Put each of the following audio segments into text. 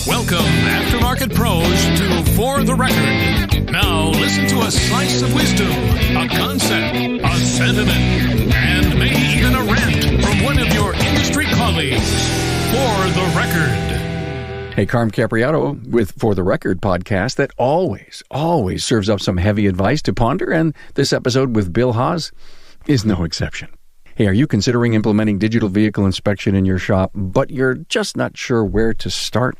Welcome, Aftermarket Pros, to For the Record. Now, listen to a slice of wisdom, a concept, a sentiment, and maybe even a rant from one of your industry colleagues. For the Record. Hey, Carm Capriato with For the Record podcast that always serves up some heavy advice to ponder, and this episode with Bill Haas is no exception. Hey, are you considering implementing digital vehicle inspection in your shop, but you're just not sure where to start?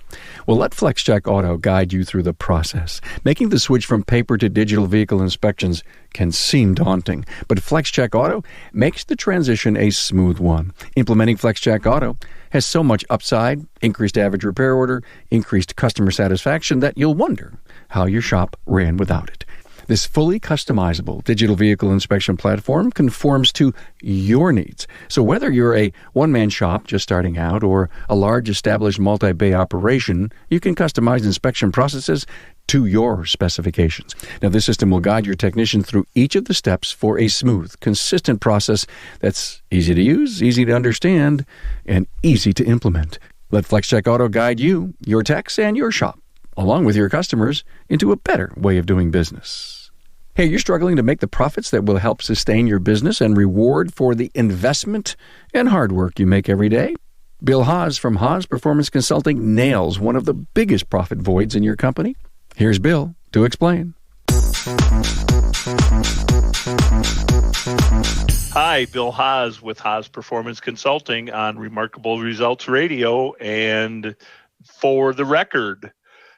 Well, let FlexCheck Auto guide you through the process. Making the switch from paper to digital vehicle inspections can seem daunting, but FlexCheck Auto makes the transition a smooth one. Implementing FlexCheck Auto has so much upside, increased average repair order, increased customer satisfaction that you'll wonder how your shop ran without it. This fully customizable digital vehicle inspection platform conforms to your needs. So whether you're a one-man shop just starting out or a large established multi-bay operation, you can customize inspection processes to your specifications. Now, this system will guide your technician through each of the steps for a smooth, consistent process that's easy to use, easy to understand, and easy to implement. Let FlexCheck Auto guide you, your techs, and your shop, along with your customers, into a better way of doing business. Hey, you're struggling to make the profits that will help sustain your business and reward for the investment and hard work you make every day? Bill Haas from Haas Performance Consulting nails one of the biggest profit voids in your company. Here's Bill to explain. Hi, Bill Haas with Haas Performance Consulting on Remarkable Results Radio and For the Record.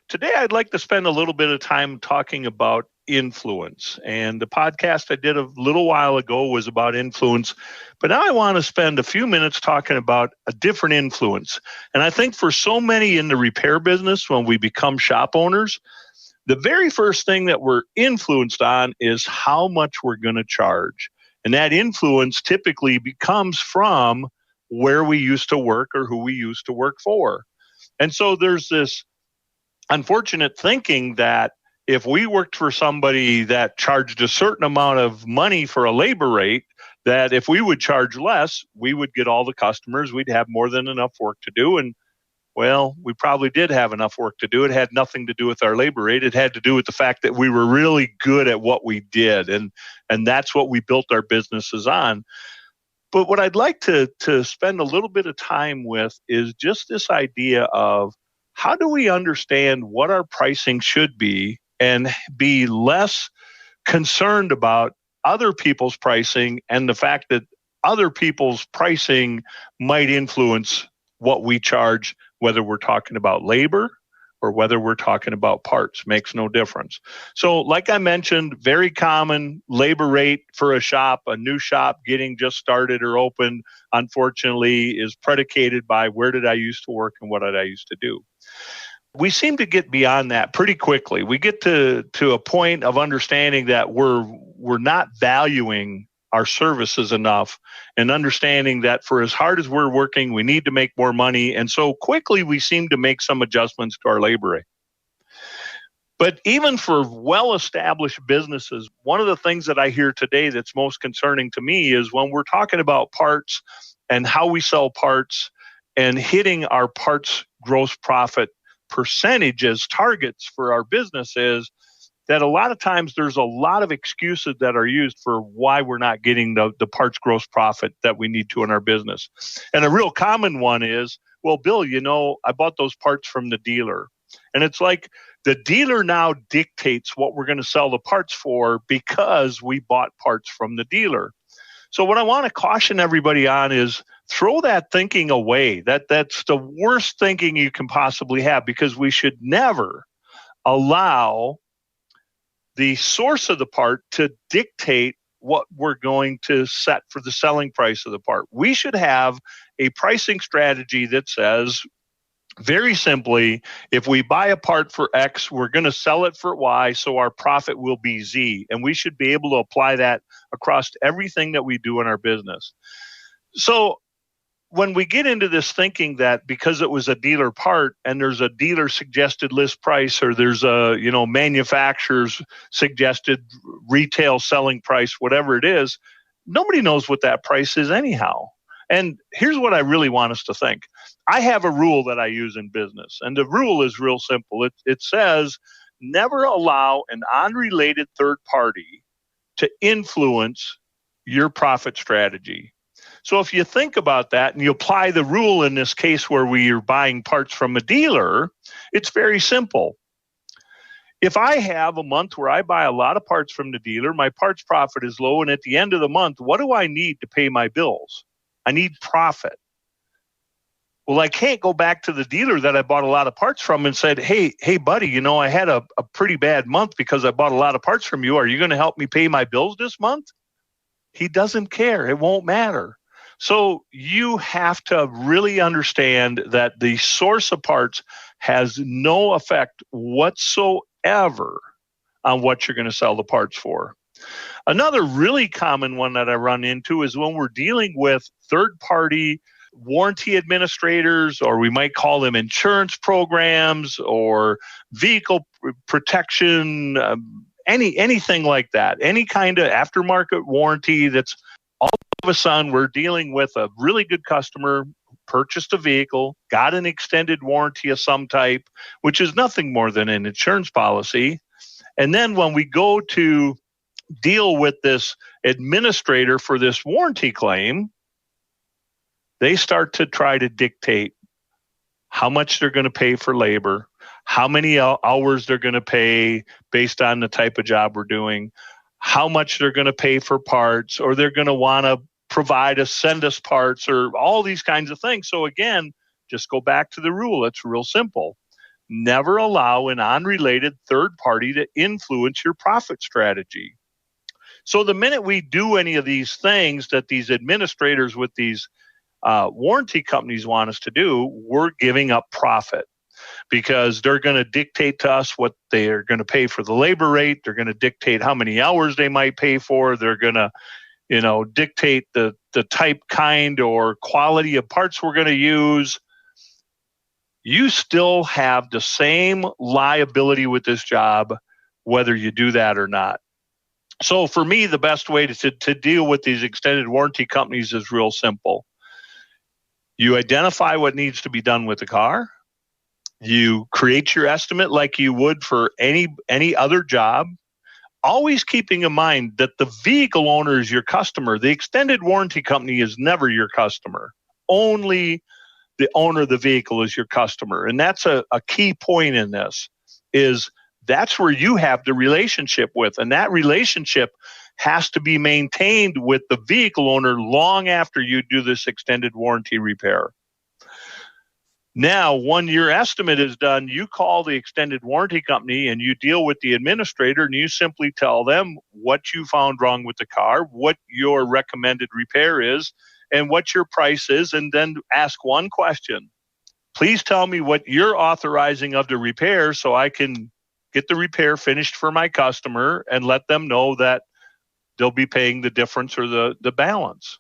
Today, I'd like to spend a little bit of time talking about influence. And the podcast I did a little while ago was about influence, but now I want to spend a few minutes talking about a different influence. And I think for so many in the repair business, when we become shop owners, the very first thing that we're influenced on is how much we're going to charge. And that influence typically becomes from where we used to work or who we used to work for. And so there's this unfortunate thinking that if we worked for somebody that charged a certain amount of money for a labor rate, that if we would charge less, we would get all the customers, we'd have more than enough work to do. And well, we probably did have enough work to do. It had nothing to do with our labor rate. It had to do with the fact that we were really good at what we did. And that's what we built our businesses on. But what I'd like to spend a little bit of time with is just this idea of how do we understand what our pricing should be and be less concerned about other people's pricing and the fact that other people's pricing might influence what we charge, whether we're talking about labor or whether we're talking about parts. Makes no difference. So like I mentioned, very common labor rate for a new shop getting just started or open, unfortunately, is predicated by where did I used to work and what did I used to do. We seem to get beyond that pretty quickly. We get to a point of understanding that we're not valuing our services enough and understanding that for as hard as we're working, we need to make more money. And so quickly we seem to make some adjustments to our labor rate. But even for well-established businesses, one of the things that I hear today that's most concerning to me is when we're talking about parts and how we sell parts and hitting our parts gross profit percentage as targets for our business is that a lot of times there's a lot of excuses that are used for why we're not getting the parts gross profit that we need to in our business. And a real common one is, well, Bill, I bought those parts from the dealer. And it's like the dealer now dictates what we're going to sell the parts for because we bought parts from the dealer. So what I want to caution everybody on is throw that thinking away. That's the worst thinking you can possibly have, because we should never allow the source of the part to dictate what we're going to set for the selling price of the part. We should have a pricing strategy that says, very simply, if we buy a part for X, we're going to sell it for Y, so our profit will be Z. And we should be able to apply that across everything that we do in our business. So when we get into this thinking that because it was a dealer part and there's a dealer suggested list price, or there's a manufacturer's suggested retail selling price, whatever it is, nobody knows what that price is anyhow. And here's what I really want us to think. I have a rule that I use in business, and the rule is real simple. It says never allow an unrelated third party to influence your profit strategy. So if you think about that and you apply the rule in this case where we are buying parts from a dealer, it's very simple. If I have a month where I buy a lot of parts from the dealer, my parts profit is low, and at the end of the month, what do I need to pay my bills? I need profit. Well, I can't go back to the dealer that I bought a lot of parts from and said, hey, buddy, I had a pretty bad month because I bought a lot of parts from you. Are you going to help me pay my bills this month? He doesn't care. It won't matter. So you have to really understand that the source of parts has no effect whatsoever on what you're going to sell the parts for. Another really common one that I run into is when we're dealing with third-party warranty administrators, or we might call them insurance programs or vehicle protection, anything like that, any kind of aftermarket warranty that's all of a sudden we're dealing with a really good customer, purchased a vehicle, got an extended warranty of some type, which is nothing more than an insurance policy. And then when we go to deal with this administrator for this warranty claim, they start to try to dictate how much they're going to pay for labor, how many hours they're going to pay based on the type of job we're doing, how much they're going to pay for parts, or they're going to want to send us parts, or all these kinds of things. So again, just go back to the rule. It's real simple. Never allow an unrelated third party to influence your profit strategy. So the minute we do any of these things that these administrators with these warranty companies want us to do, we're giving up profit, because they're going to dictate to us what they're going to pay for the labor rate. They're going to dictate how many hours they might pay for. They're going to, dictate the type, kind, or quality of parts we're going to use. You still have the same liability with this job, whether you do that or not. So for me, the best way to deal with these extended warranty companies is real simple. You identify what needs to be done with the car. You create your estimate like you would for any other job, always keeping in mind that the vehicle owner is your customer. The extended warranty company is never your customer. Only the owner of the vehicle is your customer. And that's a key point in this, is that's where you have the relationship with. And that relationship has to be maintained with the vehicle owner long after you do this extended warranty repair. Now, when your estimate is done, you call the extended warranty company and you deal with the administrator, and you simply tell them what you found wrong with the car, what your recommended repair is, and what your price is, and then ask one question. Please tell me what you're authorizing of the repair so I can get the repair finished for my customer and let them know that they'll be paying the difference or the balance.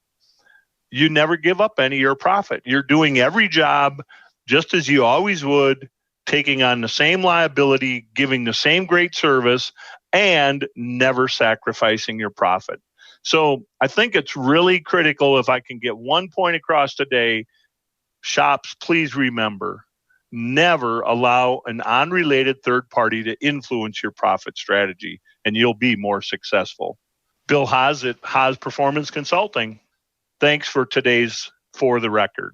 You never give up any of your profit. You're doing every job just as you always would, taking on the same liability, giving the same great service, and never sacrificing your profit. So I think it's really critical, if I can get one point across today, shops, please remember, never allow an unrelated third party to influence your profit strategy, and you'll be more successful. Bill Haas at Haas Performance Consulting. Thanks for today's For the Record.